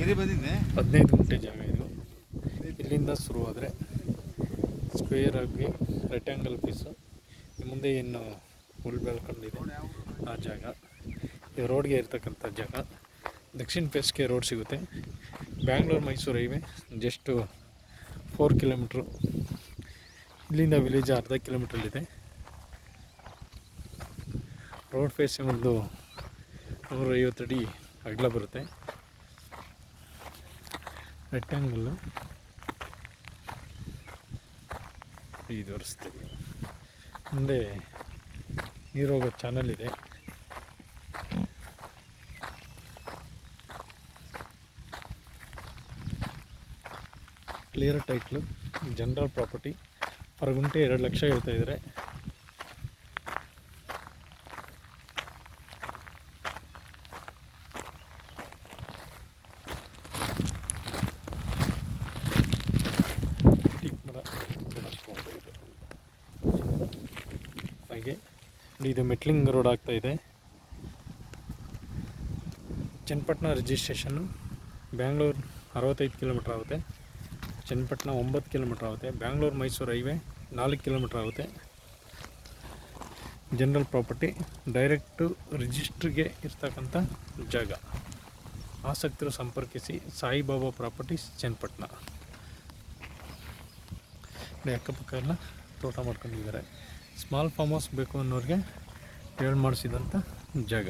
15 ಗುಂಟೆ ಜಾಗ ಇದು. ಇಲ್ಲಿಂದ ಶುರುವಾದರೆ ಸ್ಕ್ವೇರ್ ಆಗಿ ರೆಕ್ಟ್ಯಾಂಗಲ್ ಪೀಸು ಮುಂದೆ ಏನು ಹುಲ್ ಬೆಳ್ಕೊಂಡಿದೆ ಆ ಜಾಗ, ಈ ರೋಡ್ಗೆ ಇರ್ತಕ್ಕಂಥ ಜಾಗ. ದಕ್ಷಿಣ ಫೇಸ್ಗೆ ರೋಡ್ ಸಿಗುತ್ತೆ. Bangalore Mysuru highway just 4 kilometre. ಇಲ್ಲಿಂದ ವಿಲೇಜ್ ಅರ್ಧ ಕಿಲೋಮೀಟ್ರಲ್ಲಿದೆ. ರೋಡ್ ಫೇಸಿಂಗ್ ಒಂದು 150 ಅಡಿ ಅಗಲ ಬರುತ್ತೆ. ರೆಕ್ಟ್ಯಾಂಗಲ್ಲು ಇದು ತೋರಿಸ್ತೀವಿ. ಮುಂದೆ ನೀರು ಹೋಗೋ ಚಾನಲ್ ಇದೆ. Clear title, general property. Per ಗುಂಟೆ 2 ಲಕ್ಷ ಹೇಳ್ತಾಯಿದ್ದಾರೆ. ಹಾಗೆ ಇದು ಮೆಟ್ಲಿಂಗ್ ರೋಡ್ ಆಗ್ತಾಯಿದೆ. ಚನ್ನಪಟ್ಟಣ ರಿಜಿಸ್ಟ್ರೇಷನ್ನು. ಬ್ಯಾಂಗ್ಳೂರು 65 ಕಿಲೋಮೀಟ್ರ್ ಆಗುತ್ತೆ. ಚನ್ನಪಟ್ಟಣ 9 ಕಿಲೋಮೀಟ್ರ್ ಆಗುತ್ತೆ. ಬ್ಯಾಂಗ್ಳೂರು ಮೈಸೂರು ಹೈವೇ 4 ಕಿಲೋಮೀಟ್ರ್ ಆಗುತ್ತೆ. ಜನರಲ್ ಪ್ರಾಪರ್ಟಿ, ಡೈರೆಕ್ಟು ರಿಜಿಸ್ಟ್ರಿಗೆ ಇರ್ತಕ್ಕಂಥ ಜಾಗ. ಆಸಕ್ತರು ಸಂಪರ್ಕಿಸಿ. ಸಾಯಿಬಾಬಾ ಪ್ರಾಪರ್ಟೀಸ್, ಚನ್ನಪಟ್ಟಣ. ಅಕ್ಕಪಕ್ಕ ಎಲ್ಲ ತೋಟ ಮಾಡ್ಕೊಂಡಿದ್ದಾರೆ. ಸ್ಮಾಲ್ ಫಾರ್ಮ್ ಹೌಸ್ ಬೇಕು ಅನ್ನೋರಿಗೆ ಹೇಳಿ ಮಾಡಿಸಿದಂಥ ಜಾಗ.